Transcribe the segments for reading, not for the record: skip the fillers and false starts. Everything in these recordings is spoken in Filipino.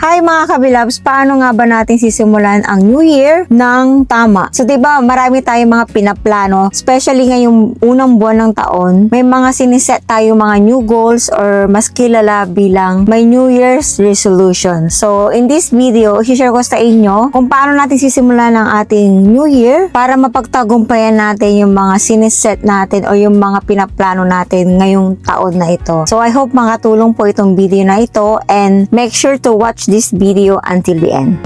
Hi mga kabilabs, paano nga ba natin sisimulan ang New Year ng tama? So 'di ba, marami tayong mga pinaplano, especially ngayong unang buwan ng taon. May mga siniset tayo mga new goals or mas kilala bilang may New Year's resolution. So in this video, i-share ko sa inyo kung paano natin sisimulan ang ating New Year para mapagtagumpayan natin yung mga siniset natin o yung mga pinaplano natin ngayong taon na ito. So I hope makatulong po itong video na ito, and make sure to watch this video until the end.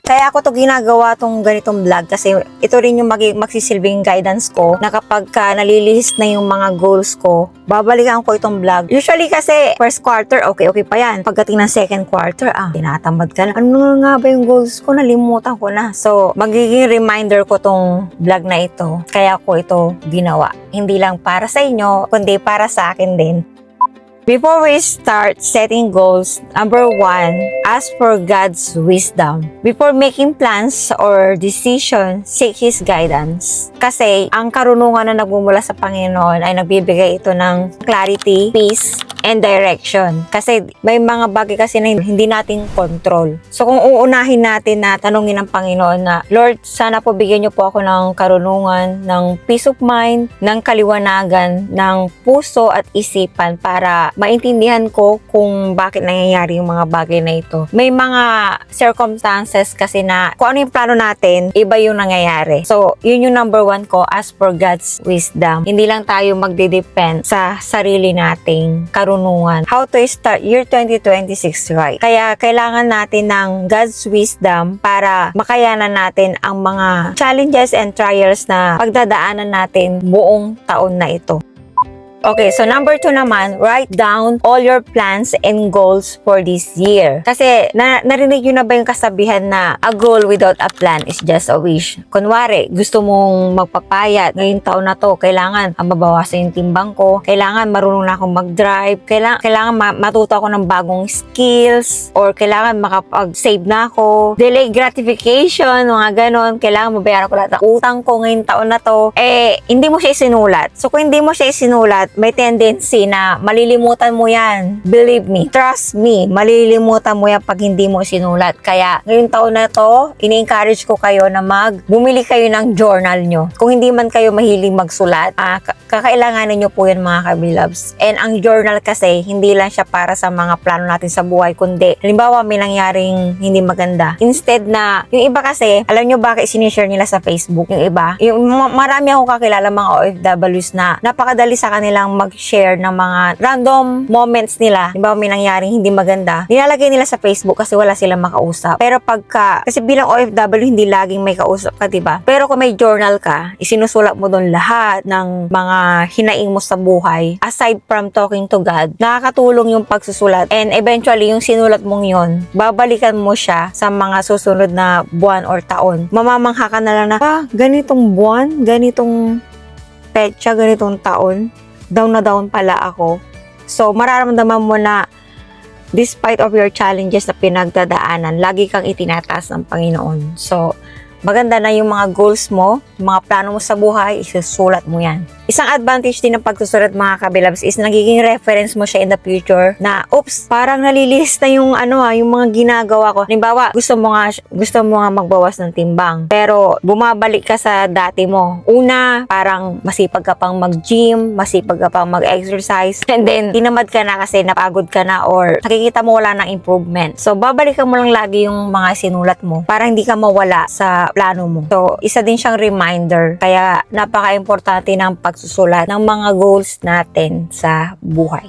Kaya ako to ginagawa tong ganitong vlog kasi ito rin yung magsisilbing guidance ko na kapag nalilist na yung mga goals ko, babalikan ko itong vlog. Usually kasi first quarter, okay pa yan. Pagdating ng second quarter, tinatamad ka na. Ano nga ba yung goals ko? Nalimutan ko na. So, magiging reminder ko tong vlog na ito. Kaya ko ito ginawa. Hindi lang para sa inyo, kundi para sa akin din. Before we start setting goals, number 1, ask for God's wisdom. Before making plans or decisions, seek His guidance. Kasi ang karunungan na nagmumula sa Panginoon ay nagbibigay ito ng clarity, peace, and direction. Kasi may mga bagay kasi na hindi natin control. So kung uunahin natin na tanungin ng Panginoon na, Lord, sana po bigyan niyo po ako ng karunungan, ng peace of mind, ng kaliwanagan, ng puso at isipan para maintindihan ko kung bakit nangyayari yung mga bagay na ito. May mga circumstances kasi na kung ano yung plano natin, iba yung nangyayari. So yun yung number 1 ko, ask for God's wisdom. Hindi lang tayo magde-depend sa sarili nating karunungan. How to start year 2026 right. Kaya kailangan natin ng God's wisdom para makayanan natin ang mga challenges and trials na pagdadaanan natin buong taon na ito. Okay, so number 2 naman, write down all your plans and goals for this year. Kasi narinig nyo na ba yung kasabihan na a goal without a plan is just a wish? Kunwari, gusto mong magpapayat ngayong taon na to, kailangan mabawasan yung timbang ko, kailangan marunong na akong mag-drive, kailangan matuto ako ng bagong skills, or kailangan makapag-save na ako, delay gratification, mga ganon, kailangan mabayaran ko lahat ng utang ko ngayong taon na to. Hindi mo siya isinulat. So kung hindi mo siya isinulat, may tendency na malilimutan mo yan. Believe me, trust me, malilimutan mo yan pag hindi mo sinulat. Kaya ngayong taon na to, ini-encourage ko kayo na bumili kayo ng journal nyo. Kung hindi man kayo mahilig magsulat, kakailanganin nyo po yan mga kabilabs. And ang journal kasi, hindi lang siya para sa mga plano natin sa buhay, kundi halimbawa may nangyaring hindi maganda. Instead na, yung iba kasi, alam nyo bakit sinishare nila sa Facebook? Yung iba, marami akong kakilala mga OFWs na napakadali sa kanila mag-share ng mga random moments nila. Diba may nangyaring hindi maganda, nilalagay nila sa Facebook kasi wala silang makausap. Pero kasi bilang OFW, hindi laging may kausap ka, diba? Pero kung may journal ka, isinusulat mo doon lahat ng mga hinaing mo sa buhay. Aside from talking to God, nakakatulong yung pagsusulat. And eventually, yung sinulat mong yun, babalikan mo siya sa mga susunod na buwan or taon. Mamamangha ka na lang na, ganitong buwan, ganitong petsa, ganitong taon, down na down pala ako. So, mararamdaman mo na despite of your challenges na pinagdadaanan, lagi kang itinataas ng Panginoon. So, maganda na yung mga goals mo, mga plano mo sa buhay, isusulat mo yan. Isang advantage din ng pagsusulat mga kabilabs is nagiging reference mo siya in the future na, oops, parang nalilista yung yung mga ginagawa ko. Halimbawa, gusto mo nga magbawas ng timbang, pero bumabalik ka sa dati mo. Una, parang masipag ka pang mag-gym, masipag ka pang mag-exercise, and then tinamad ka na kasi napagod ka na or nakikita mo wala ng improvement. So, babalikan mo lang lagi yung mga sinulat mo para hindi ka mawala sa plano mo. So, isa din siyang reminder. Kaya, napaka-importante ng pagsusulat ng mga goals natin sa buhay.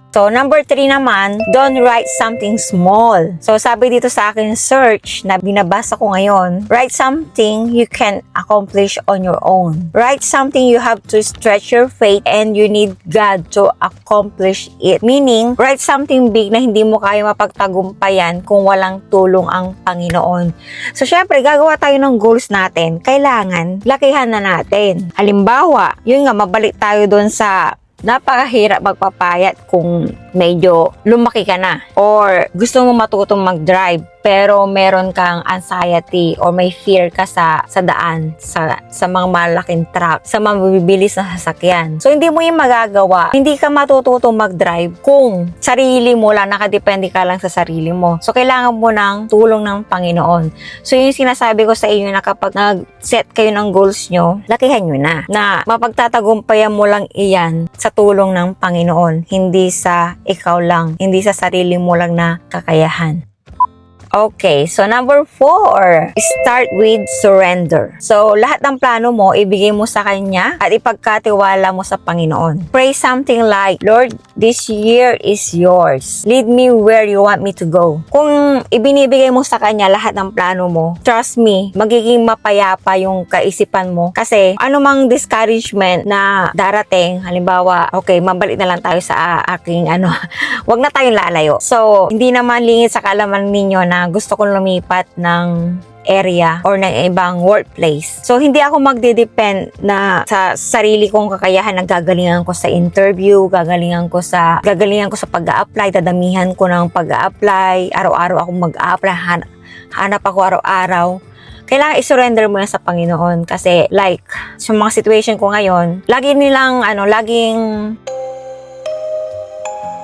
So, number 3 naman, don't write something small. So, sabi dito sa akin search na binabasa ko ngayon, write something you can accomplish on your own. Write something you have to stretch your faith and you need God to accomplish it. Meaning, write something big na hindi mo kaya mapagtagumpayan kung walang tulong ang Panginoon. So, syempre, gagawa tayo ng goals natin. Kailangan, lakihan na natin. Halimbawa, yun nga, mabalik tayo doon sa napakahirap magpapayat kung medyo lumaki ka na. Or gusto mo matutong mag-drive pero meron kang anxiety or may fear ka sa daan, sa mga malaking truck, sa mga mabibilis na sasakyan. So, hindi mo yung magagawa. Hindi ka matututong mag-drive kung sarili mo lang, nakadepende ka lang sa sarili mo. So, kailangan mo ng tulong ng Panginoon. So, yung sinasabi ko sa inyo na kapag nag-set kayo ng goals nyo, lakihan nyo na mapagtatagumpayan mo lang iyan sa tulong ng Panginoon, hindi sa ikaw lang, hindi sa sarili mo lang na kakayahan. Okay, so number 4, start with surrender. So, lahat ng plano mo, ibigay mo sa Kanya at ipagkatiwala mo sa Panginoon. Pray something like, Lord, this year is yours. Lead me where you want me to go. Kung ibinibigay mo sa Kanya lahat ng plano mo, trust me, magiging mapayapa yung kaisipan mo. Kasi, anumang discouragement na darating, halimbawa, okay, mabalik na lang tayo sa aking wag na tayong lalayo. So, hindi naman lingid sa kaalaman ninyo na gusto kong lumipat ng area or ng ibang workplace. So, hindi ako magde-depend na sa sarili kong kakayahan na gagalingan ko sa interview, gagalingan ko sa pag-a-apply, dadamihan ko ng pag-a-apply, araw-araw ako mag-a-apply, hanap ako araw-araw. Kailangan i-surrender mo yan sa Panginoon kasi like, sa mga situation ko ngayon, laging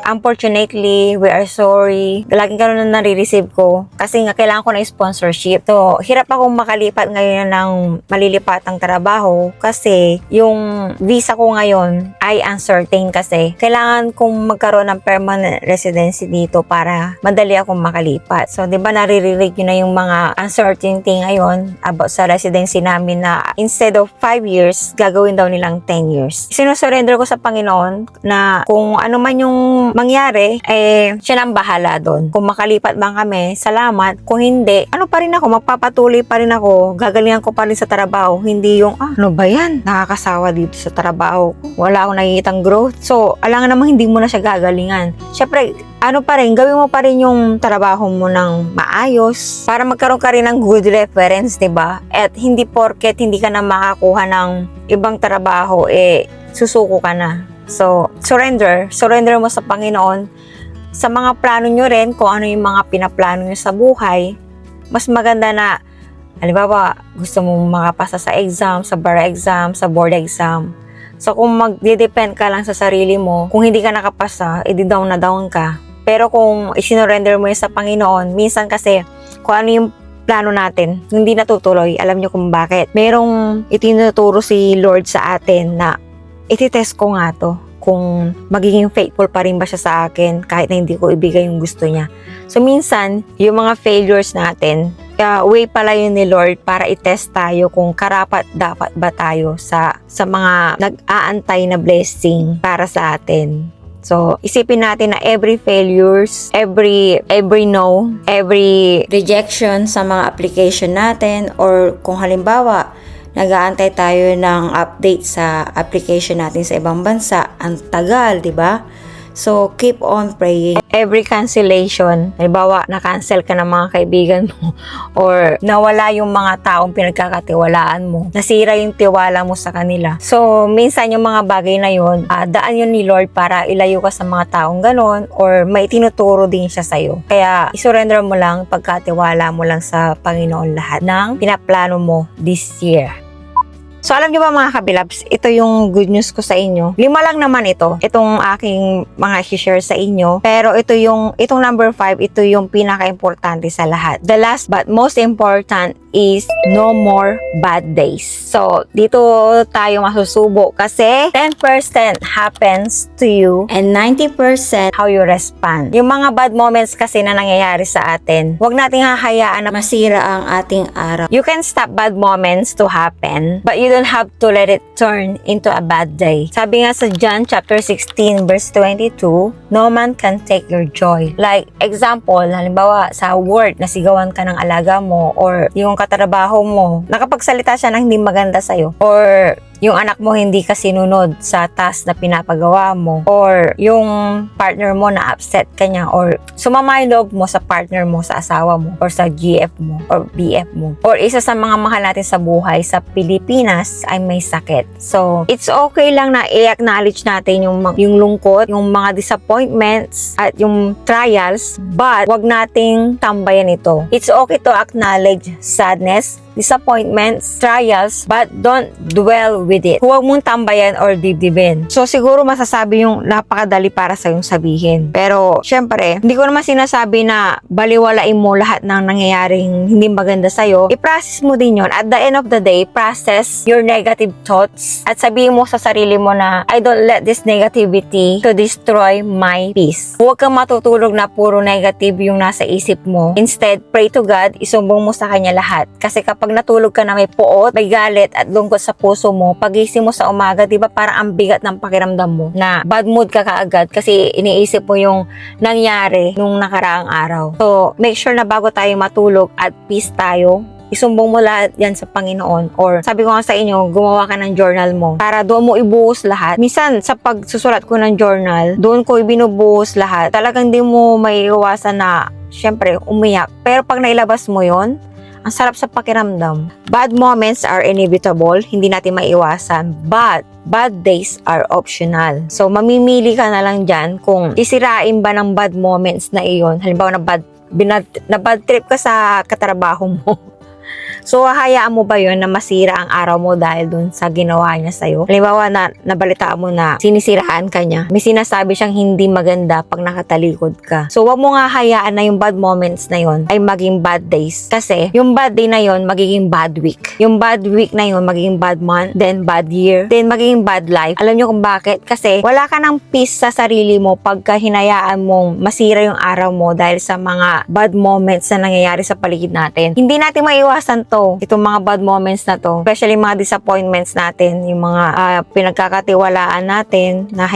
unfortunately, we are sorry. Laging ganun na nare-receive ko. Kasi nga, kailangan ko na sponsorship. So, hirap akong makalipat ngayon ng malilipatang trabaho kasi yung visa ko ngayon ay uncertain kasi kailangan kong magkaroon ng permanent residency dito para madali akong makalipat. So, di ba naririnig nyo na yung mga uncertainty ngayon about sa residency namin na instead of 5 years, gagawin daw nilang 10 years. Sinusurrender ko sa Panginoon na kung ano man yung mangyari, siya nang bahala doon. Kung makalipat bang kami, salamat. Kung hindi, pa rin ako, magpapatuloy pa rin ako, gagalingan ko pa rin sa trabaho. Hindi yung, ano ba yan? Nakakasawa dito sa trabaho ko. Wala akong nakikitang growth. So, alangan namang hindi mo na siya gagalingan. Siyempre, gawin mo pa rin yung trabaho mo ng maayos para magkaroon ka rin ng good reference, diba? At hindi porket hindi ka na makakuha ng ibang trabaho, susuko ka na. So, surrender mo sa Panginoon. Sa mga plano nyo rin, kung ano yung mga pinaplano nyo sa buhay, mas maganda na, halimbawa, gusto mong makapasa sa exam, sa bar exam, sa board exam. So, kung magdidepend ka lang sa sarili mo, kung hindi ka nakapasa, down na down ka. Pero kung isinurrender mo yun sa Panginoon, minsan kasi, kung ano yung plano natin, hindi natutuloy. Alam nyo kung bakit. Merong itinuturo si Lord sa atin na ititest ko nga to kung magiging faithful pa rin ba siya sa akin kahit na hindi ko ibigay yung gusto niya. So minsan, yung mga failures natin, way pala yun ni Lord para i-test tayo kung karapat dapat ba tayo sa mga nag-aantay na blessing para sa atin. So, isipin natin na every failures, every no, every rejection sa mga application natin, or kung halimbawa, nag-aantay tayo ng update sa application natin sa ibang bansa. Ang tagal, di ba? So, keep on praying. Every cancellation, halimbawa, na-cancel ka ng mga kaibigan mo or nawala yung mga taong pinagkakatiwalaan mo, nasira yung tiwala mo sa kanila. So, minsan yung mga bagay na yun, daan yun ni Lord para ilayo ka sa mga taong ganon or may tinuturo din siya sa'yo. Kaya, isurrender mo lang, pagkatiwala mo lang sa Panginoon lahat ng pinaplano mo this year. So, alam nyo ba mga kabilabs, ito yung good news ko sa inyo. 5 lang naman ito. Itong aking mga share sa inyo. Pero itong number 5, ito yung pinaka-importante sa lahat. The last but most important is no more bad days. So, dito tayo masusubo kasi 10% happens to you and 90% how you respond. Yung mga bad moments kasi na nangyayari sa atin, huwag nating hahayaan na masira ang ating araw. You can stop bad moments to happen, but you don't have to let it turn into a bad day. Sabi nga sa John chapter 16 verse 22, no man can take your joy. Like example, halimbawa sa work, nasigawan ka ng alaga mo or yung katrabaho mo, nakapagsalita siya na hindi maganda sa'yo or yung anak mo hindi ka sinunod sa task na pinapagawa mo, or yung partner mo na upset ka niya, or sumama yung loob mo sa partner mo, sa asawa mo, or sa GF mo, or BF mo, or isa sa mga mahal natin sa buhay sa Pilipinas ay may sakit. So, it's okay lang na i-acknowledge natin yung lungkot, yung mga disappointments, at yung trials, but wag nating tambayan ito. It's okay to acknowledge sadness, disappointments, trials, but don't dwell with it. Huwag mong tambayan or dibdibin. So, siguro masasabi yung napakadali para sa yung sabihin. Pero, syempre, hindi ko naman sinasabi na baliwalain mo lahat ng nangyayaring hindi maganda sa'yo. I-process mo din yon. At the end of the day, process your negative thoughts at sabihin mo sa sarili mo na, I don't let this negativity to destroy my peace. Huwag kang matutulog na puro negative yung nasa isip mo. Instead, pray to God, isumbong mo sa Kanya lahat. Kasi kapag natulog ka na may puot, may galit at lungkot sa puso mo, pagising mo sa umaga, di ba parang ang bigat ng pakiramdam mo na bad mood ka kaagad kasi iniisip mo yung nangyari nung nakaraang araw. So, make sure na bago tayo matulog at peace tayo, isumbong mo lahat yan sa Panginoon, or sabi ko nga sa inyo, gumawa ka ng journal mo para doon mo ibuhos lahat. Minsan, sa pagsusulat ko ng journal, doon ko ibinubuhos lahat. Talagang di mo maiiwasan na, syempre, umiyak. Pero pag nailabas mo yon, ang sarap sa pakiramdam. Bad moments are inevitable, hindi natin maiwasan, but bad days are optional. So, mamimili ka na lang dyan kung isirain ba ng bad moments na iyon. Halimbawa na bad trip ka sa katrabaho mo. So, hayaan mo ba yun na masira ang araw mo dahil dun sa ginawa niya sa'yo? Halimbawa na nabalitaan mo na sinisiraan ka niya. May sinasabi siyang hindi maganda pag nakatalikod ka. So, wag mo nga hayaan na yung bad moments na yun ay maging bad days. Kasi, yung bad day na yun, magiging bad week. Yung bad week na yun, magiging bad month, then bad year, then magiging bad life. Alam niyo kung bakit? Kasi, wala ka ng peace sa sarili mo pagka hinayaan mong masira yung araw mo dahil sa mga bad moments na nangyayari sa paligid natin. Hindi natin maiwasan itong mga bad moments na to, especially mga disappointments natin, yung mga pinagkakatiwalaan natin na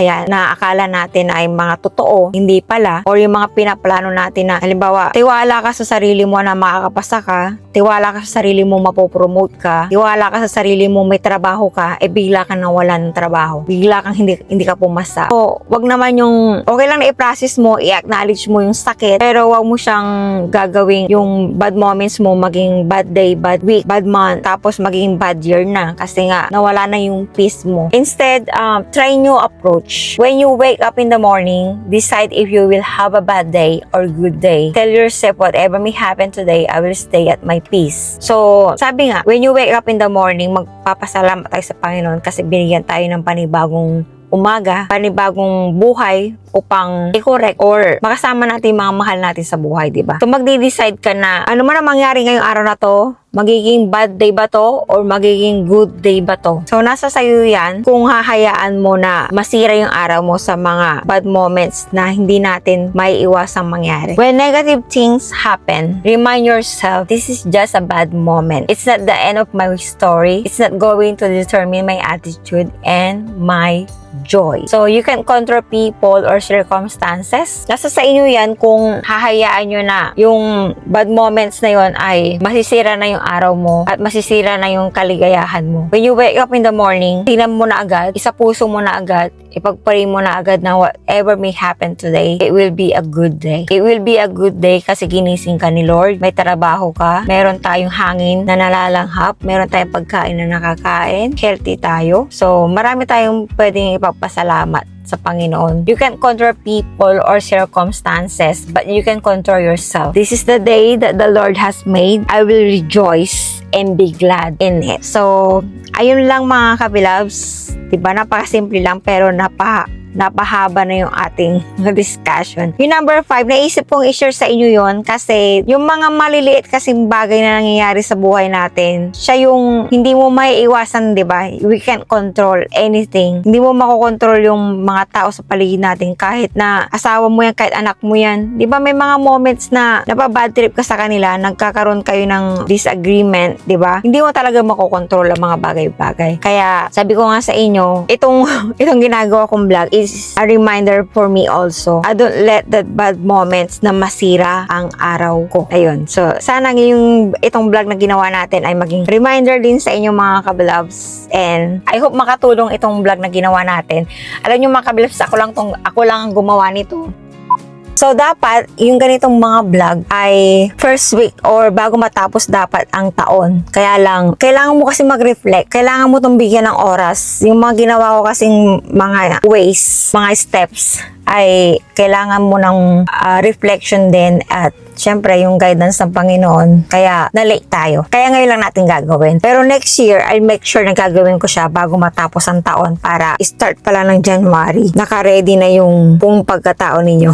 akala natin ay mga totoo, hindi pala, or yung mga pinaplano natin na halimbawa, tiwala ka sa sarili mo na makakapasa ka, tiwala ka sa sarili mo mapopromote ka, tiwala ka sa sarili mo may trabaho ka, bigla ka nawalan ng trabaho, bigla kang hindi ka pumasa. So, wag naman yung okay lang na i-process mo, i-acknowledge mo yung sakit, pero wag mo siyang gagawing yung bad moments mo maging bad day, bad week, bad month, tapos magiging bad year na kasi nga nawala na yung peace mo. Instead, try new approach. When you wake up in the morning, decide if you will have a bad day or good day. Tell yourself, whatever may happen today, I will stay at my peace. So, sabi nga, when you wake up in the morning, magpapasalamat tayo sa Panginoon kasi binigyan tayo ng panibagong umaga, panibagong buhay upang i-correct or makasama natin yung mga mahal natin sa buhay, di ba? So, magde-decide ka na ano man ang mangyari ngayong araw na to, magiging bad day ba to or magiging good day ba to? So, nasa sayo yan kung hahayaan mo na masira yung araw mo sa mga bad moments na hindi natin may iwasang mangyari. When negative things happen, remind yourself, this is just a bad moment. It's not the end of my story. It's not going to determine my attitude and my joy. So, you can control people or circumstances. Nasa sa inyo yan kung hahayaan nyo na yung bad moments na yon ay masisira na yung araw mo at masisira na yung kaligayahan mo. When you wake up in the morning, tingnan mo na agad, isapuso mo na agad, ipagpray mo na agad na whatever may happen today, it will be a good day. It will be a good day kasi ginising ka ni Lord, may trabaho ka, meron tayong hangin na nalalanghap, meron tayong pagkain na nakakain, healthy tayo. So, marami tayong pwedeng ipagpasalamat sa Panginoon. You can't control people or circumstances, but you can control yourself. This is the day that the Lord has made. I will rejoice and be glad in it. So, ayun lang mga kabilabs. Diba, napakasimple lang pero napahaba na yung ating discussion. Yung number 5, naisip kong i-share sa inyo yon kasi yung mga maliliit kasing bagay na nangyayari sa buhay natin, siya yung hindi mo maiiwasan, di ba? We can't control anything. Hindi mo makokontrol yung mga tao sa paligid natin kahit na asawa mo yan, kahit anak mo yan. Di ba may mga moments na napabad trip ka sa kanila, nagkakaroon kayo ng disagreement, di ba? Hindi mo talaga makokontrol ang mga bagay-bagay. Kaya sabi ko nga sa inyo, itong ginagawa kong vlog is is a reminder for me also. I don't let that bad moments na masira ang araw ko. Ayun. So, sana itong vlog na ginawa natin ay maging reminder din sa inyong mga kabilabs. And I hope makatulong itong vlog na ginawa natin. Alam nyo mga kabilabs, ako lang ang gumawa nito. So, dapat, yung ganitong mga vlog ay first week or bago matapos dapat ang taon. Kaya lang, kailangan mo kasi mag-reflect. Kailangan mo itong bigyan ng oras. Yung mga ginawa ko kasing mga ways, mga steps, ay kailangan mo ng reflection din at syempre yung guidance ng Panginoon. Kaya na-late tayo. Kaya ngayon lang natin gagawin. Pero next year, I'll make sure na gagawin ko siya bago matapos ang taon para start pala ng January. Naka-ready na yung buong pagkatao ninyo.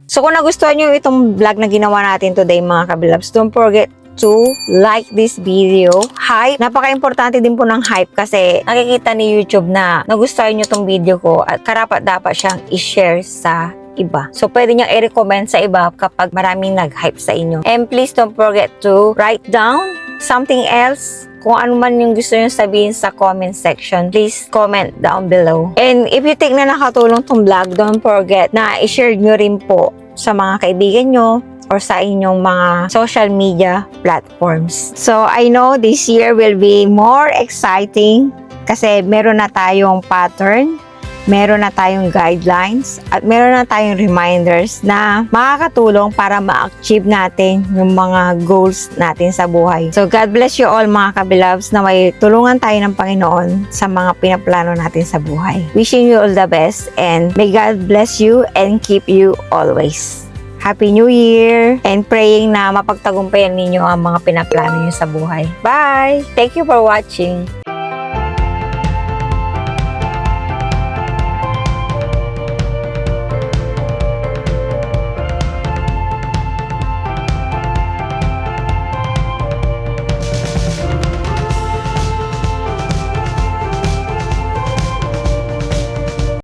So kung nagustuhan nyo itong vlog na ginawa natin today mga kabilabs, don't forget to like this video. Hype. Napaka-importante din po ng hype kasi nakikita ni YouTube na nagustuhan nyo itong video ko at karapat dapat siyang i-share sa iba. So, pwede nyo i-recommend sa iba kapag maraming nag-hype sa inyo. And please don't forget to write down something else. Kung ano man yung gusto nyo sabihin sa comment section, please comment down below. And if you think na nakatulong tong vlog, don't forget na i-share nyo rin po sa mga kaibigan nyo or sa inyong mga social media platforms. So, I know this year will be more exciting kasi meron na tayong pattern, meron na tayong guidelines, at meron na tayong reminders na makakatulong para ma-achieve natin yung mga goals natin sa buhay. So, God bless you all mga kabilabs na may tulungan tayo ng Panginoon sa mga pinaplano natin sa buhay. Wishing you all the best and may God bless you and keep you always. Happy New Year! And praying na mapagtagumpayan ninyo ang mga pinaplano nyo sa buhay. Bye! Thank you for watching.